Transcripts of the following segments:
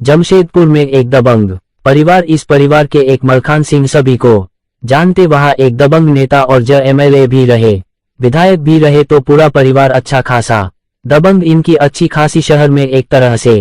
जमशेदपुर में एक दबंग परिवार। इस परिवार के एक मलखान सिंह सभी को जानते। वहां एक दबंग नेता और एमएलए भी रहे, विधायक भी रहे, तो पूरा परिवार अच्छा खासा दबंग। इनकी अच्छी खासी शहर में एक तरह से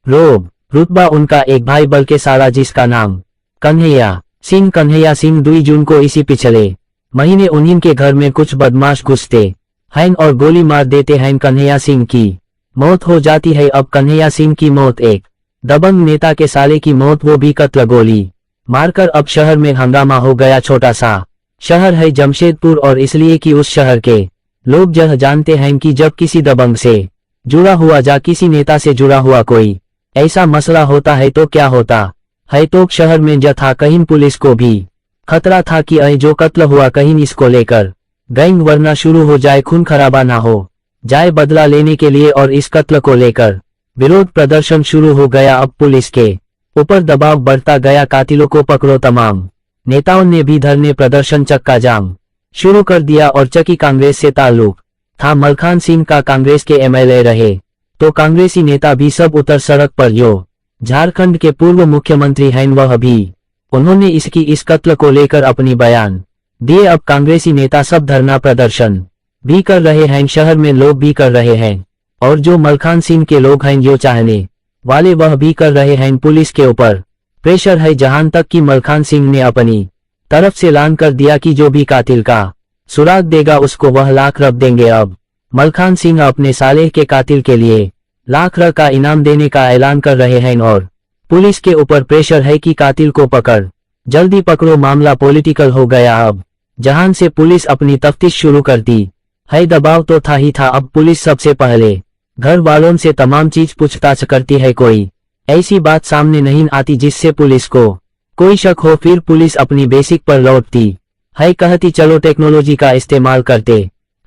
रोब रुतबा। उनका एक भाई बल्कि साला जिसका नाम कन्हैया सिंह 2 जून को इसी पिछले महीने उन्हीं के घर में कुछ बदमाश घुसते हैं और गोली मार देते हैं। कन्हैया सिंह की मौत हो जाती है। अब कन्हैया सिंह की मौत, एक दबंग नेता के साले की मौत, वो भी कत्ल गोली मारकर। अब शहर में हंगामा हो गया। छोटा सा शहर है जमशेदपुर, और इसलिए कि उस शहर के लोग यह जानते हैं कि जब किसी दबंग से जुड़ा हुआ या किसी नेता से जुड़ा हुआ कोई ऐसा मसला होता है तो क्या होता है। तो शहर में था कहीं पुलिस को भी खतरा था कि जो कत्ल हुआ कहीं इसको लेकर गैंग वरना शुरू हो जाए, खून खराबा ना हो जाए बदला लेने के लिए। और इस कत्ल को लेकर विरोध प्रदर्शन शुरू हो गया। अब पुलिस के ऊपर दबाव बढ़ता गया, कातिलों को पकड़ो। तमाम नेताओं ने भी धरने प्रदर्शन चक्का जाम शुरू कर दिया। और चकी कांग्रेस से ताल्लुक था मलखान सिंह का, कांग्रेस के एमएलए रहे, तो कांग्रेसी नेता भी सब उतर सड़क पर। जो झारखंड के पूर्व मुख्यमंत्री हैं वह भी, उन्होंने इस कत्ल को लेकर अपनी बयान दिए। अब कांग्रेसी नेता सब धरना प्रदर्शन भी कर रहे हैं, शहर में लोग भी कर रहे हैं, और जो मलखान सिंह के लोग हैं जो चाहने वाले वह भी कर रहे हैं। पुलिस के ऊपर प्रेशर है, जहां तक कि मलखान सिंह ने अपनी तरफ से ऐलान कर दिया कि जो भी कातिल का सुराग देगा उसको वह लाख रख देंगे। अब मलखान सिंह अपने साले के कातिल के लिए लाख रख का इनाम देने का ऐलान कर रहे हैं, और पुलिस के ऊपर प्रेशर है कि कातिल को पकड़, जल्दी पकड़ो। मामला पॉलिटिकल हो गया अब, जहां से पुलिस अपनी तफ्तीश शुरू करती है। दबाव तो था ही था। अब पुलिस सबसे पहले घर वालों से तमाम चीज पूछताछ करती है, कोई ऐसी बात सामने नहीं आती जिससे पुलिस को कोई शक हो। फिर पुलिस अपनी बेसिक पर लौटती है, कहती चलो टेक्नोलॉजी का इस्तेमाल करते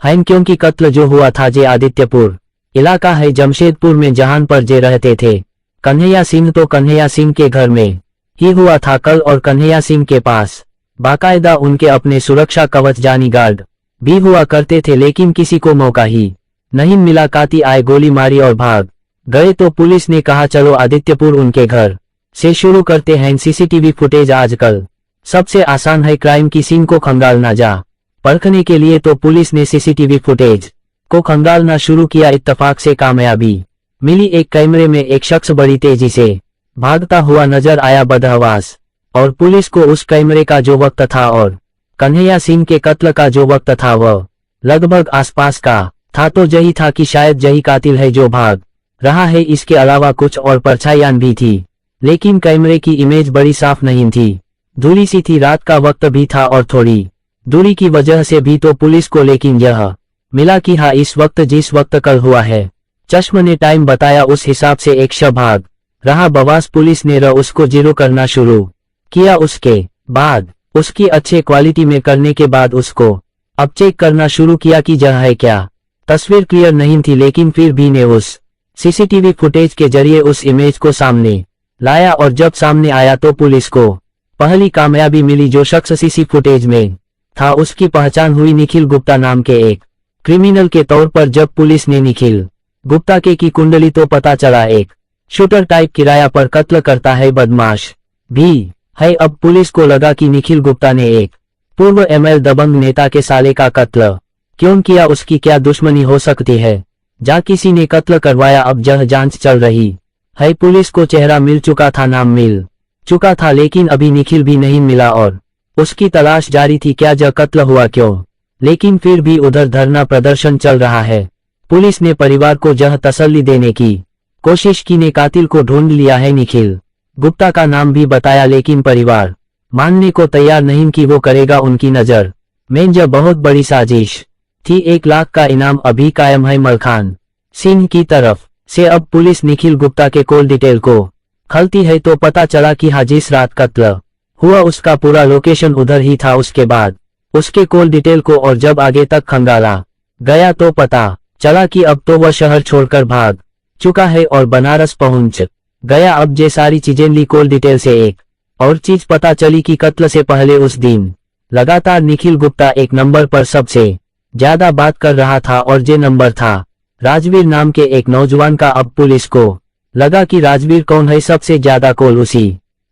हैं, क्योंकि कत्ल जो हुआ था जे आदित्यपुर इलाका है जमशेदपुर में, जहां पर जे रहते थे कन्हैया सिंह, तो कन्हैया सिंह के घर में ही हुआ था कल। और कन्हैया सिंह के पास बाकायदा उनके अपने सुरक्षा कवच जानी गार्ड भी हुआ करते थे, लेकिन किसी को मौका ही नहीं मिला। काती आए, गोली मारी और भाग गए। तो पुलिस ने कहा चलो आदित्यपुर उनके घर से शुरू करते हैं। सीसीटीवी फुटेज आजकल सबसे आसान है क्राइम की सीन को खंगालना, जा परखने के लिए तो पुलिस ने सीसीटीवी फुटेज को खंगालना शुरू किया। इत्तफाक से कामयाबी मिली। एक कैमरे में एक शख्स बड़ी तेजी से भागता हुआ नजर आया बदहवास, और पुलिस को उस कैमरे का जो वक्त था और कन्हैया सिंह के कत्ल का जो वक्त था वह लगभग आसपास का था। तो यही था कि शायद यही कातिल है जो भाग रहा है। इसके अलावा कुछ और परछाइयां भी थी, लेकिन कैमरे की इमेज बड़ी साफ नहीं थी, धूली सी थी। रात का वक्त भी था और थोड़ी दूरी की वजह से भी तो पुलिस को लेकिन यह मिला कि हाँ इस वक्त जिस वक्त कल हुआ है, चश्म ने टाइम बताया उस हिसाब से एक शव भाग रहा। बवास पुलिस ने उसको जीरो करना शुरू किया। उसके बाद उसकी अच्छे क्वालिटी में करने के बाद उसको अब चेक करना शुरू किया कि यह है क्या। तस्वीर क्लियर नहीं थी, लेकिन फिर भी ने उस सीसीटीवी फुटेज के जरिए उस इमेज को सामने लाया। और जब सामने आया तो पुलिस को पहली कामयाबी मिली। जो शख्स सीसी फुटेज में था उसकी पहचान हुई निखिल गुप्ता नाम के एक क्रिमिनल के तौर पर। जब पुलिस ने निखिल गुप्ता के की कुंडली तो पता चला एक शूटर टाइप किराया पर कत्ल करता है, बदमाश भी है। अब पुलिस को लगा कि निखिल गुप्ता ने एक पूर्व एमएल दबंग नेता के साले का कत्ल क्यों किया, उसकी क्या दुश्मनी हो सकती है, जा किसी ने कत्ल करवाया। अब यह जांच चल रही है। पुलिस को चेहरा मिल चुका था, नाम मिल चुका था, लेकिन अभी निखिल भी नहीं मिला और उसकी तलाश जारी थी। क्या यह कत्ल हुआ क्यों, लेकिन फिर भी उधर धरना प्रदर्शन चल रहा है। पुलिस ने परिवार को यह तसल्ली देने की कोशिश की ने कातिल को ढूंढ लिया है, निखिल गुप्ता का नाम भी बताया, लेकिन परिवार मानने को तैयार नहीं कि वो करेगा उनकी नजर में यह बहुत बड़ी साजिश थी। 1 लाख का इनाम अभी कायम है मलखान सिंह की तरफ से। अब पुलिस निखिल गुप्ता के कॉल डिटेल को खलती है तो पता चला कि हाँ जिस रात कत्ल हुआ उसका पूरा लोकेशन उधर ही था। उसके बाद उसके कॉल डिटेल को और जब आगे तक खंगाला गया तो पता चला कि अब तो वह शहर छोड़कर भाग चुका है और बनारस पहुंच गया। अब जे सारी चीजें ली कॉल डिटेल से, एक और चीज पता चली कि कत्ल से पहले उस दिन लगातार निखिल गुप्ता एक नंबर पर सबसे ज्यादा बात कर रहा था, और जे नंबर था राजवीर नाम के एक नौजवान का। अब पुलिस को लगा कि राजवीर कौन है, सबसे ज्यादा कॉल उसी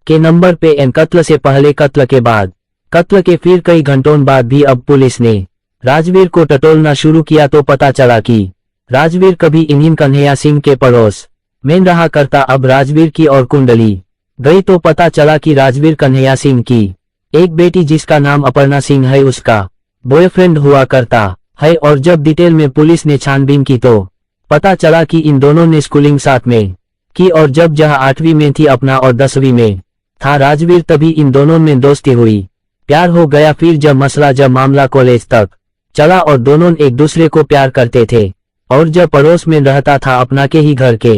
के नंबर पे। कत्ल से पहले, कत्ल के बाद, कत्ल के फिर कई घंटों बाद भी अब पुलिस ने राजवीर को टटोलना शुरू किया तो पता चला कि राजवीर कभी इन्हीं कन्हैया सिंह के पड़ोस में रहा करता। अब राजवीर की और कुंडली गई तो पता चला कि राजवीर कन्हैया सिंह की एक बेटी जिसका नाम अपर्णा सिंह है उसका बॉयफ्रेंड हुआ करता है। और जब डिटेल में पुलिस ने छानबीन की तो पता चला कि इन दोनों ने स्कूलिंग साथ में की और जब जहां 8वीं में थी अपना और 10वीं में था राजवीर, तभी इन दोनों में दोस्ती हुई, प्यार हो गया। फिर जब मामला कॉलेज तक चला और दोनों एक दूसरे को प्यार करते थे और जब पड़ोस में रहता था अपना के ही घर के,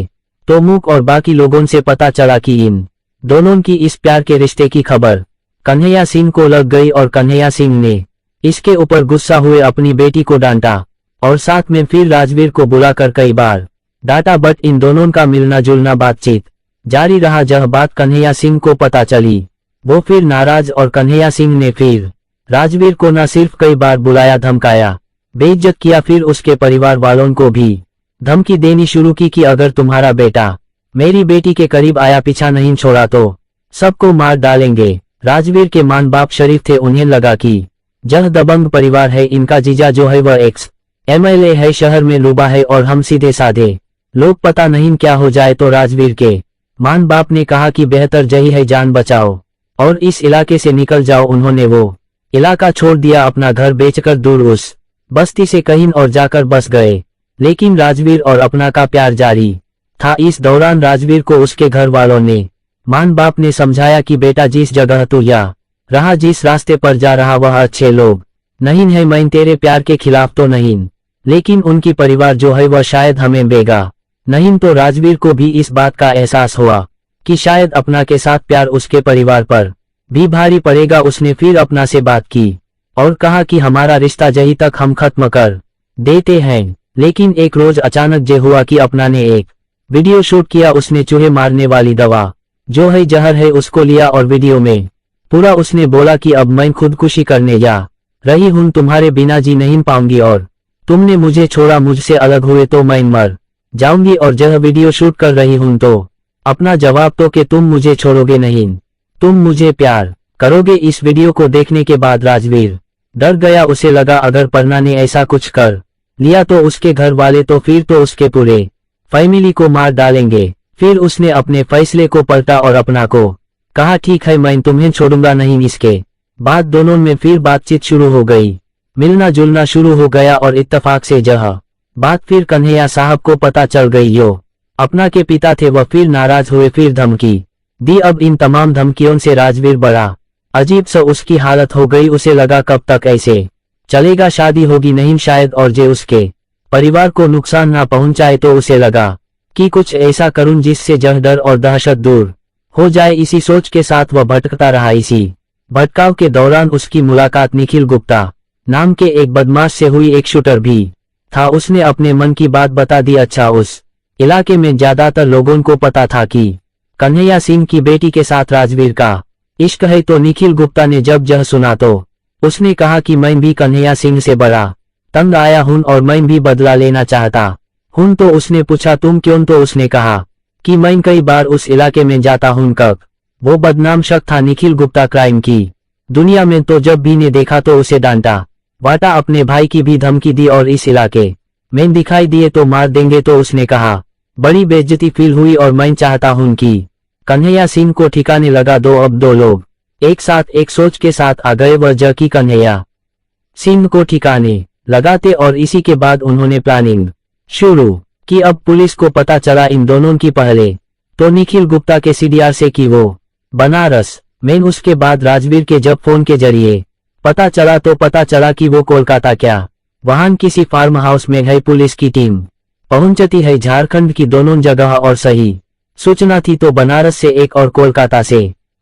तो मुख और बाकी लोगों से पता चला कि इन दोनों की इस प्यार के रिश्ते की खबर कन्हैया सिंह को लग गई और कन्हैया सिंह ने इसके ऊपर गुस्सा हुए अपनी बेटी को डांटा और साथ में फिर राजवीर को बुलाकर कई बार डांटा। बट इन दोनों का मिलना जुलना बातचीत जारी रहा। जब बात कन्हैया सिंह को पता चली वो फिर नाराज और कन्हैया सिंह ने फिर राजवीर को न सिर्फ कई बार बुलाया, धमकाया, बेइज्जत किया, फिर उसके परिवार वालों को भी धमकी देनी शुरू की कि अगर तुम्हारा बेटा मेरी बेटी के करीब आया, पीछा नहीं छोड़ा तो सबको मार डालेंगे। राजवीर के मां बाप शरीफ थे, उन्हें लगा कि जह दबंग परिवार है, इनका जीजा जो है वह एक्स MLA है, शहर में लूबा है और हम सीधे साधे लोग, पता नहीं क्या हो जाए। तो राजवीर के मां बाप ने कहा कि बेहतर यही है जान बचाओ और इस इलाके से निकल जाओ। उन्होंने वो इलाका छोड़ दिया, अपना घर बेचकर दूर उस बस्ती से कहीं और जाकर बस गए। लेकिन राजवीर और अपना का प्यार जारी था। इस दौरान राजवीर को उसके घर वालों ने, मां बाप ने समझाया कि बेटा जिस जगह तू या रहा, जिस रास्ते पर जा रहा वह अच्छे लोग नहीं है, मैं तेरे प्यार के खिलाफ तो नहीं, लेकिन उनकी परिवार जो है वह शायद हमें बेगा नहीं। तो राजवीर को भी इस बात का एहसास हुआ कि शायद अपना के साथ प्यार उसके परिवार पर भी भारी पड़ेगा। उसने फिर अपना से बात की और कहा कि हमारा रिश्ता यहीं तक हम खत्म कर देते हैं। लेकिन एक रोज अचानक ये हुआ कि अपना ने एक वीडियो शूट किया। उसने चूहे मारने वाली दवा जो है जहर है उसको लिया और वीडियो में पूरा उसने बोला कि अब मैं खुदकुशी करने जा रही हूं, तुम्हारे बिना जी नहीं पाऊंगी और तुमने मुझे छोड़ा, मुझसे अलग हुए तो मैं मर जाऊंगी। और जब वीडियो शूट कर रही हूं तो अपना जवाब तो कि तुम मुझे छोड़ोगे नहीं, तुम मुझे प्यार करोगे। इस वीडियो को देखने के बाद राजवीर डर गया। उसे लगा अगर पर्णा ने ऐसा कुछ कर लिया तो उसके घर वाले तो फिर तो उसके पूरे फैमिली को मार डालेंगे। फिर उसने अपने फैसले को पलटा और अपना को कहा ठीक है मैं तुम्हें छोड़ूंगा नहीं। इसके बाद दोनों में फिर बातचीत शुरू हो गई, मिलना जुलना शुरू हो गया और इत्तेफाक से जह बात फिर कन्हैया साहब को पता चल गई जो अपना के पिता थे वह फिर नाराज हुए, फिर धमकी दी। अब इन तमाम धमकियों से राजवीर बड़ा अजीब सा उसकी हालत हो गई। उसे लगा कब तक ऐसे चलेगा, शादी होगी नहीं शायद और जे उसके परिवार को नुकसान ना पहुंचाए। तो उसे लगा कि कुछ ऐसा करूं जिससे जह डर और दहशत दूर हो जाए। इसी सोच के साथ वह भटकता रहा। इसी भटकाव के दौरान उसकी मुलाकात निखिल गुप्ता नाम के एक बदमाश से हुई। एक शूटर भी था, उसने अपने मन की बात बता दी। अच्छा, उस इलाके में ज्यादातर लोगों को पता था कि कन्हैया सिंह की बेटी के साथ राजवीर का इश्क है। तो निखिल गुप्ता ने जब यह सुना तो उसने कहा कि मैं भी कन्हैया सिंह से बड़ा तंग आया हूं और मैं भी बदला लेना चाहता हूं। तो उसने पूछा तुम क्यों? तो उसने कहा कि मैं कई बार उस इलाके में जाता हूं। कब वो बदनाम शख्स था निखिल गुप्ता क्राइम की दुनिया में, तो जब भी ने देखा तो उसे डांटा वाटा, अपने भाई की भी धमकी दी और इस इलाके में दिखाई दिए तो मार देंगे। तो उसने कहा बड़ी बेइज्जती फील हुई और मैं चाहता हूं कि कन्हैया सिंह को ठिकाने लगा दो। अब दो लोग एक साथ एक सोच के साथ आ गए, वह जय की कन्हैया सिंह को ठिकाने लगाते और इसी के बाद उन्होंने प्लानिंग शुरू की। अब पुलिस को पता चला इन दोनों की पहले तो निखिल गुप्ता के CDR से कि वो बनारस में, उसके बाद राजवीर के जब फोन के जरिए पता चला तो पता चला कि वो कोलकाता क्या वहां किसी फार्म हाउस में है। पुलिस की टीम पहुंचती है झारखंड की दोनों जगह और सही सूचना थी तो बनारस से एक और कोलकाता से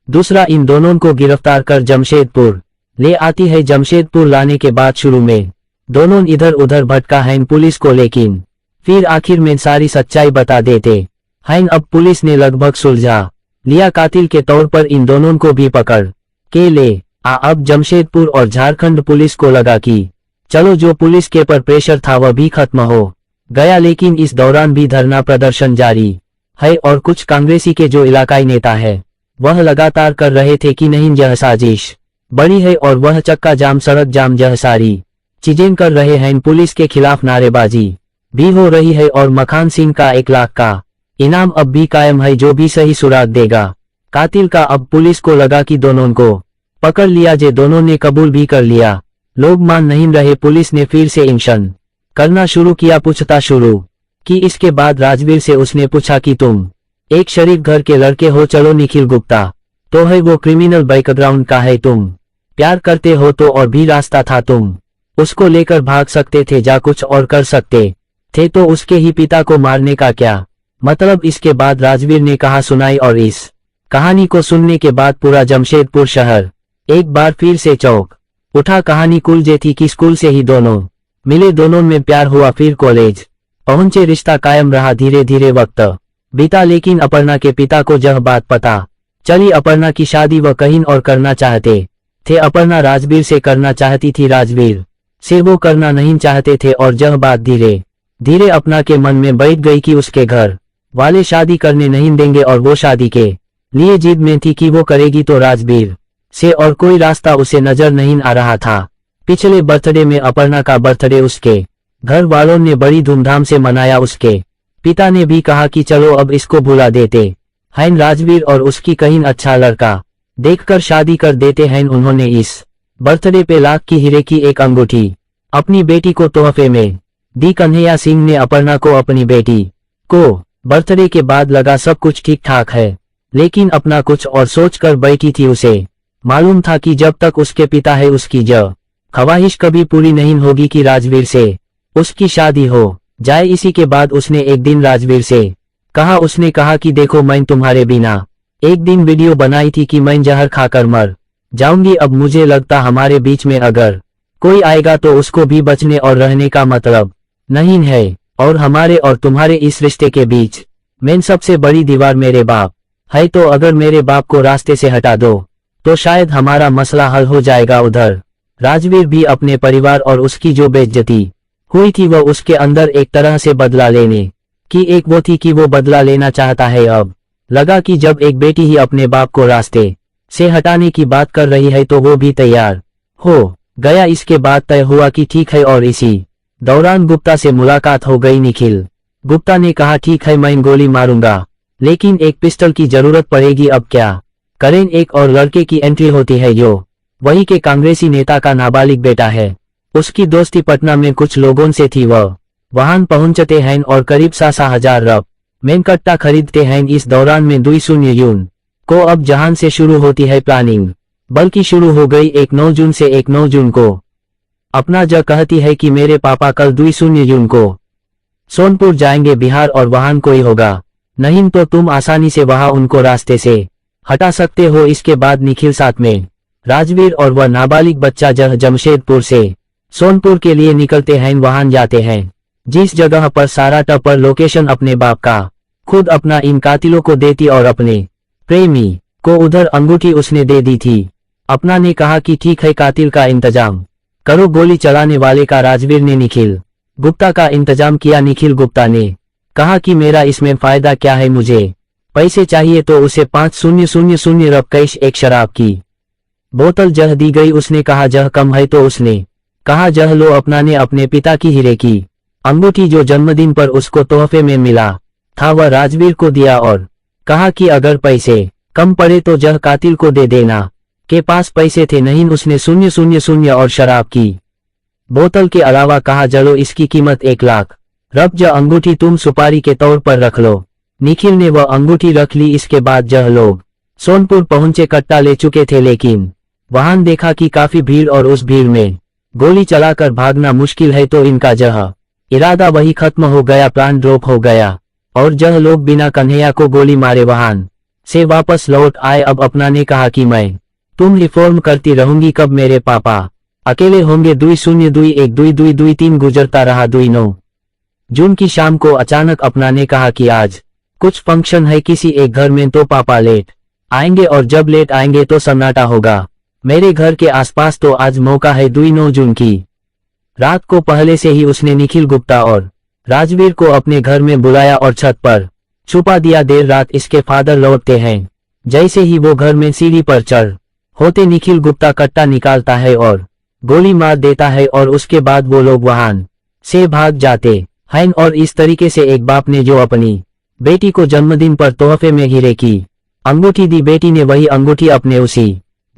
दूसरा। इन दोनों को गिरफ्तार कर जमशेदपुर ले आती है। जमशेदपुर लाने के बाद शुरू में दोनों इधर उधर भटका है पुलिस को, लेकिन फिर आखिर में सारी सच्चाई बता देते हैं। अब पुलिस ने लगभग सुलझा लिया, कातिल के तौर पर इन दोनों को भी पकड़ के ले अब जमशेदपुर और झारखंड पुलिस को लगा कि चलो जो पुलिस के पर प्रेशर था वह भी खत्म हो गया। लेकिन इस दौरान भी धरना प्रदर्शन जारी है और कुछ कांग्रेसी के जो इलाकाई नेता है वह लगातार कर रहे थे कि नहीं यह साजिश बड़ी है और वह चक्का जाम सड़क जाम यह सारी चीजें कर रहे हैं। पुलिस के खिलाफ नारेबाजी भी हो रही है और मखान सिंह का 1 लाख का इनाम अब भी कायम है जो भी सही सुराग देगा कातिल का। अब पुलिस को लगा कि दोनों को पकड़ लिया जे दोनों ने कबूल भी कर लिया। लोग मान नहीं रहे। पुलिस ने फिर से इंक्शन करना शुरू किया, पूछता शुरू कि इसके बाद राजवीर से उसने पूछा कि तुम एक शरीफ घर के लड़के हो, चलो निखिल गुप्ता तो है वो क्रिमिनल बैकग्राउंड का है, तुम प्यार करते हो तो और भी रास्ता था, तुम उसको लेकर भाग सकते थे, जा कुछ और कर सकते थे, तो उसके ही पिता को मारने का क्या मतलब। इसके बाद राजवीर ने कहा सुनाई और इस कहानी को सुनने के बाद पूरा जमशेदपुर शहर एक बार फिर से चौंक उठा। कहानी कुल जे थी कि स्कूल से ही दोनों मिले, दोनों में प्यार हुआ, फिर कॉलेज पहुंचे, रिश्ता कायम रहा। धीरे धीरे वक्त बीता लेकिन अपर्णा के पिता को यह बात पता चली अपर्णा की शादी वह कहीं और करना चाहते थे। अपर्णा राजवीर से करना चाहती थी, राजवीर से वो करना नहीं चाहते थे और यह बात धीरे धीरे अपना के मन में बैठ गई कि उसके घर वाले शादी करने नहीं देंगे और वो शादी के लिए जिद में थी कि वो करेगी तो राजवीर से, और कोई रास्ता उसे नजर नहीं आ रहा था। पिछले बर्थडे में अपर्णा का बर्थडे उसके घर वालों ने बड़ी धूमधाम से मनाया। उसके पिता ने भी कहा कि चलो अब इसको भुला देते हैं राजवीर और उसकी कहीं अच्छा लड़का देखकर शादी कर देते हैं। उन्होंने इस बर्थडे पे लाख की हीरे की एक अंगूठी अपनी बेटी को तोहफे में दी। कन्हैया सिंह ने अपर्णा को अपनी बेटी को बर्थडे के बाद लगा सब कुछ ठीक ठाक है, लेकिन अपना कुछ और सोच कर बैठी थी। उसे मालूम था कि जब तक उसके पिता है उसकी ख्वाहिश कभी पूरी नहीं होगी कि राजवीर से उसकी शादी हो जाए। इसी के बाद उसने एक दिन राजवीर से कहा, उसने कहा कि देखो मैं तुम्हारे बिना एक दिन वीडियो बनाई थी कि मैं जहर खाकर मर जाऊंगी, अब मुझे लगता हमारे बीच में अगर कोई आएगा तो उसको भी बचने और रहने का मतलब नहीं है, और हमारे और तुम्हारे इस रिश्ते के बीच में सबसे बड़ी दीवार मेरे बाप है, तो अगर मेरे बाप को रास्ते से हटा दो तो शायद हमारा मसला हल हो जाएगा। उधर राजवीर भी अपने परिवार और उसकी जो बेइज्जती हुई थी वह उसके अंदर एक तरह से बदला लेने की एक वो थी कि वो बदला लेना चाहता है। अब लगा कि जब एक बेटी ही अपने बाप को रास्ते से हटाने की बात कर रही है तो वो भी तैयार हो गया। इसके बाद तय हुआ कि ठीक है, और इसी दौरान गुप्ता से मुलाकात हो गई। निखिल गुप्ता ने कहा ठीक है मैं गोली मारूंगा, लेकिन एक पिस्टल की जरूरत पड़ेगी, अब क्या करें। एक और लड़के की एंट्री होती है जो वही के कांग्रेसी नेता का नाबालिग बेटा है। उसकी दोस्ती पटना में कुछ लोगों से थी। वह वाहन पहुंचते हैं और करीब 7,000 रप में कट्टा खरीदते हैं। इस दौरान में 2 जून को अब जहां से शुरू होती है प्लानिंग, बल्कि शुरू हो गई 1 जून से। 1 जून को अपना कहती है कि मेरे पापा कल 2 जून को सोनपुर जाएंगे बिहार, और वाहन कोई होगा नहीं तो तुम आसानी से वहां उनको रास्ते से हटा सकते हो। इसके बाद निखिल साथ में राजवीर और वह नाबालिग बच्चा जमशेदपुर से सोनपुर के लिए निकलते हैं। वाहन जाते हैं जिस जगह पर सारा टपर लोकेशन अपने बाप का खुद अपना इन कातिलों को देती और अपने प्रेमी को उधर अंगूठी उसने दे दी थी। अपना ने कहा कि ठीक है कातिल का इंतजाम करो। गोली चलाने वाले का राजवीर ने निखिल गुप्ता का इंतजाम किया। निखिल गुप्ता ने कहा कि मेरा इसमें फायदा क्या है, मुझे पैसे चाहिए, तो उसे 5,000 रप कैश एक शराब की बोतल दी गई। उसने कहा जह कम है, तो उसने कहा जह लो। अपना ने अपने पिता की हीरे की अंगूठी जो जन्मदिन पर उसको तोहफे में मिला था वह राजवीर को दिया और कहा कि अगर पैसे कम पड़े तो जह कातिल को दे देना। के पास पैसे थे नहीं, उसने 000 और शराब की बोतल के अलावा कहा चलो इसकी कीमत 1 लाख रप, अंगूठी तुम सुपारी के तौर पर रख लो। निखिल ने वह अंगूठी रख ली। इसके बाद जह लोग सोनपुर पहुंचे। कट्टा ले चुके थे, लेकिन वाहन देखा कि काफी भीड़ और उस भीड़ में गोली चलाकर भागना मुश्किल है, तो इनका इरादा वही खत्म हो गया। प्लान ड्रॉप हो गया और जह लोग बिना कन्हैया को गोली मारे वाहन से वापस लौट आए। अब अपना ने कहा कि मैं तुम रिफॉर्म करती रहूंगी, कब मेरे पापा अकेले होंगे। 2021-22-23 गुजरता रहा। 2 जून की शाम को अचानक अपना ने कहा कि आज कुछ फंक्शन है किसी एक घर में, तो पापा लेट आएंगे, और जब लेट आएंगे तो सन्नाटा होगा मेरे घर के आसपास, तो आज मौका है। 2 जून की रात को पहले से ही उसने निखिल गुप्ता और राजवीर को अपने घर में बुलाया और छत पर छुपा दिया। देर रात इसके फादर लौटते हैं। जैसे ही वो घर में सीढ़ी पर चढ़ होते निखिल गुप्ता कट्टा निकालता है और गोली मार देता है और उसके बाद वो लोग वहां से भाग जाते हैं। और इस तरीके से एक बाप ने जो अपनी बेटी को जन्मदिन पर तोहफे में हीरे की अंगूठी दी, बेटी ने वही अंगूठी अपने उसी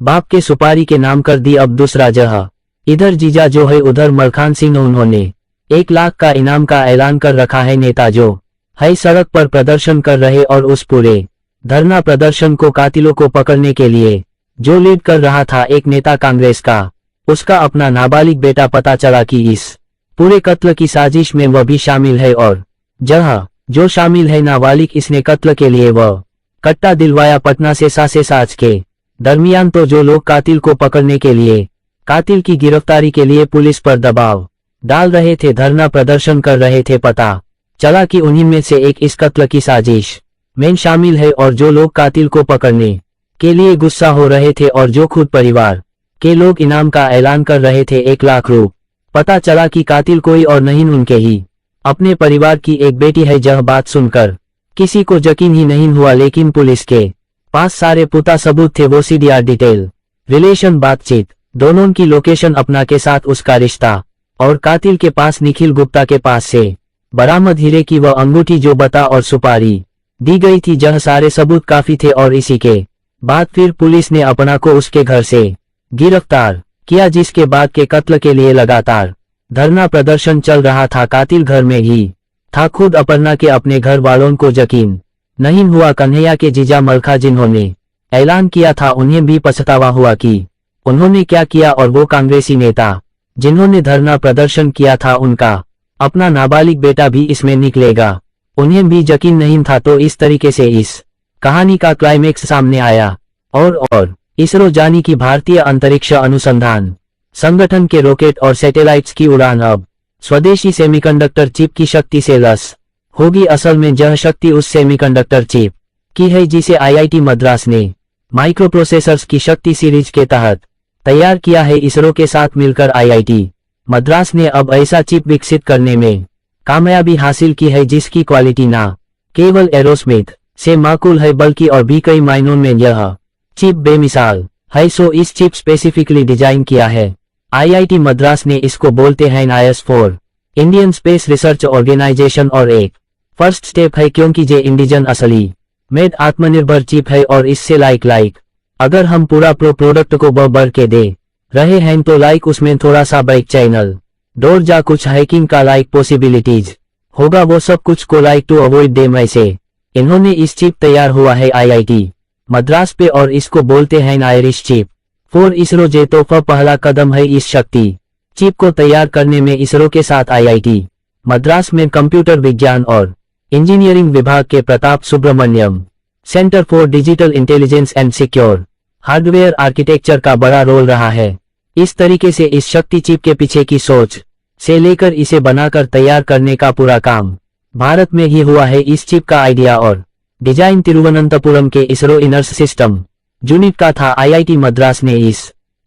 बाप के सुपारी के नाम कर दी। अब दूसरा जगह इधर जीजा जो है उधर मलखान सिंह, उन्होंने 1 लाख का इनाम का ऐलान कर रखा है। नेता जो है सड़क पर प्रदर्शन कर रहे और उस पूरे धरना प्रदर्शन को कातिलों को पकड़ने के लिए जो लीड कर रहा था एक नेता कांग्रेस का, उसका अपना नाबालिग बेटा। पता चला कि इस पूरे कत्ल की साजिश में वह भी शामिल है और जहां जो शामिल है नाबालिग, इसने कत्ल के लिए वह कट्टा दिलवाया पटना से साज के दरमियान। तो जो लोग कातिल को पकड़ने के लिए, कातिल की गिरफ्तारी के लिए पुलिस पर दबाव डाल रहे थे, धरना प्रदर्शन कर रहे थे, पता चला कि उन्हीं में से एक इस कत्ल की साजिश में शामिल है। और जो लोग कातिल को पकड़ने के लिए गुस्सा हो रहे थे और जो खुद परिवार के लोग इनाम का ऐलान कर रहे थे 1 लाख रुपए, पता चला कि कातिल कोई और नहीं उनके ही अपने परिवार की एक बेटी है। यह बात सुनकर किसी को यकीन ही नहीं हुआ, लेकिन पुलिस के पास सारे पुख्ता सबूत थे। वो सीडीआर डिटेल, रिलेशन, बातचीत, दोनों की लोकेशन, अपना के साथ उसका रिश्ता और कातिल के पास निखिल गुप्ता के पास से बरामद हीरे की वह अंगूठी जो बता और सुपारी दी गई थी, यह सारे सबूत काफी थे। और इसी के बाद फिर पुलिस ने अपना को उसके घर से गिरफ्तार किया, जिसके बाद के कत्ल के लिए लगातार धरना प्रदर्शन चल रहा था। कातिल घर में ही था, खुद अपर्णा के अपने घर वालों को यकीन नहीं हुआ। कन्हैया के जीजा मलखा जिन्होंने ऐलान किया था, उन्हें भी पछतावा हुआ कि उन्होंने क्या किया। और वो कांग्रेसी नेता जिन्होंने धरना प्रदर्शन किया था, उनका अपना नाबालिग बेटा भी इसमें निकलेगा, उन्हें भी यकीन नहीं था। तो इस तरीके से इस कहानी का क्लाइमेक्स सामने आया। और इसरो यानी कि भारतीय अंतरिक्ष अनुसंधान संगठन के रॉकेट और सैटेलाइट्स की उड़ान अब स्वदेशी सेमीकंडक्टर चिप की शक्ति से लस होगी। असल में यह शक्ति उस सेमीकंडक्टर चिप की है जिसे आईआईटी मद्रास ने माइक्रोप्रोसेसर्स की शक्ति सीरीज के तहत तैयार किया है। इसरो के साथ मिलकर आईआईटी मद्रास ने अब ऐसा चिप विकसित करने में कामयाबी हासिल की है जिसकी क्वालिटी ना केवल एरोस्मिथ से माकूल है बल्कि और भी कई मायनों में यह चिप बेमिसाल है। सो इस चिप स्पेसिफिकली डिजाइन किया है आईआईटी मद्रास ने। इसको बोलते हैं IS-4 Indian space research organisation और एक फर्स्ट स्टेप है क्योंकि ये इंडिजन असली मेड आत्मनिर्भर चिप है। और इससे लाइक अगर हम पूरा प्रोडक्ट को बढ़ के दे रहे हैं तो उसमें थोड़ा सा बैक चैनल डोर जा कुछ हैकिंग का पॉसिबिलिटीज होगा, वो सब कुछ को टू अवॉइड देम। ऐसे इन्होंने इस चिप तैयार हुआ है आईआईटी मद्रास पे और इसको बोलते हैं आयरिश चिप 4। इसरो जे तो पहला कदम है इस शक्ति चिप को तैयार करने में। इसरो के साथ आईआईटी मद्रास में कंप्यूटर विज्ञान और इंजीनियरिंग विभाग के Pratap Subramaniam centre for digital intelligence and secure hardware architecture का बड़ा रोल रहा है। इस तरीके से इस शक्ति चिप के पीछे की सोच से लेकर इसे बनाकर तैयार करने का पूरा काम भारत में ही हुआ है। इस चिप का आइडिया और डिजाइन तिरुवनंतपुरम के इसरो इनर्स सिस्टम यूनिट का था। आईआईटी मद्रास ने इस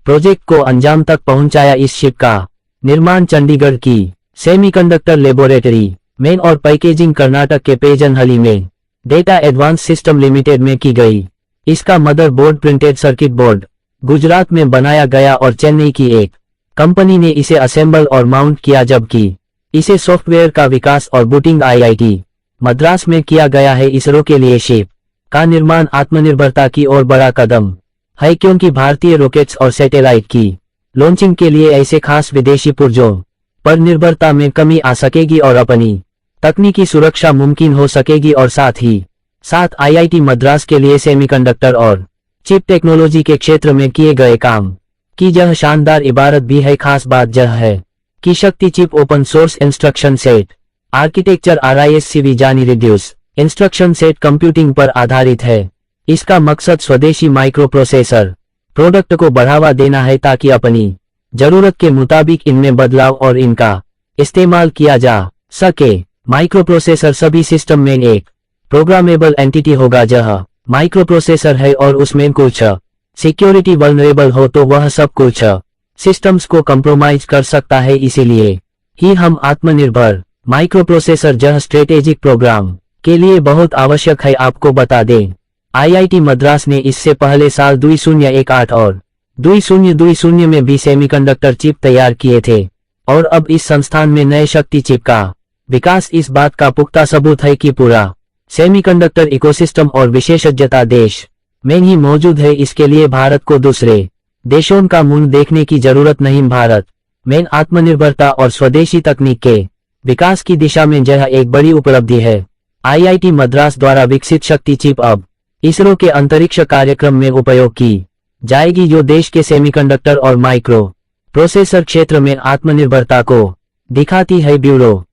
प्रोजेक्ट को अंजाम तक पहुंचाया। इस चिप का निर्माण चंडीगढ़ की सेमीकंडक्टर लेबोरेटरी में और पैकेजिंग कर्नाटक के पेजनहली में डेटा एडवांस सिस्टम लिमिटेड में की गई। इसका mother board printed circuit board Gujarat में बनाया गया और चेन्नई की एक कंपनी ने इसे असेंबल और माउंट किया, जबकि इसे सॉफ्टवेयर का विकास और बूटिंग आईआईटी मद्रास में किया गया है। इसरो के लिए शिप का निर्माण आत्मनिर्भरता की ओर बड़ा कदम है क्योंकि भारतीय रॉकेट्स और सैटेलाइट की लॉन्चिंग के लिए ऐसे खास विदेशी पुर्जों पर निर्भरता में कमी आ सकेगी और अपनी तकनीकी सुरक्षा मुमकिन हो सकेगी। और साथ ही साथ आईआईटी मद्रास के लिए सेमीकंडक्टर और चिप टेक्नोलॉजी के क्षेत्र में किए गए काम की यह शानदार इबारत भी है। खास बात यह है कि शक्ति chip open source instruction set architecture RISC जानी रिड्यूस इंस्ट्रक्शन सेट कंप्यूटिंग पर आधारित है। इसका मकसद स्वदेशी माइक्रोप्रोसेसर प्रोडक्ट को बढ़ावा देना है ताकि अपनी जरूरत के मुताबिक इनमें बदलाव और इनका इस्तेमाल किया जा सके। माइक्रोप्रोसेसर सभी सिस्टम में एक प्रोग्रामेबल एंटिटी होगा। यह माइक्रोप्रोसेसर है और उसमें कुछ सिक्योरिटी वल्नरेबल हो तो वह सब कुछ सिस्टम्स को कंप्रोमाइज कर सकता है। इसीलिए ही हम आत्मनिर्भर माइक्रोप्रोसेसर यह स्ट्रेटेजिक प्रोग्राम के लिए बहुत आवश्यक है। आपको बता दें, आईआईटी मद्रास ने इससे पहले साल 2018 और 2020 में भी सेमीकंडक्टर चिप तैयार किए थे और अब इस संस्थान में नए शक्ति चिप का विकास इस बात का पुख्ता सबूत है कि पूरा सेमीकंडक्टर इकोसिस्टम और विशेषज्ञता देश में ही मौजूद है। इसके लिए भारत को दूसरे देशों का मुंह देखने की जरूरत नहीं। भारत में आत्मनिर्भरता और स्वदेशी तकनीक के विकास की दिशा में यह एक बड़ी उपलब्धि है। आईआईटी मद्रास द्वारा विकसित शक्ति चिप अब इसरो के अंतरिक्ष कार्यक्रम में उपयोग की जाएगी, जो देश के सेमीकंडक्टर और माइक्रो प्रोसेसर क्षेत्र में आत्मनिर्भरता को दिखाती है। ब्यूरो।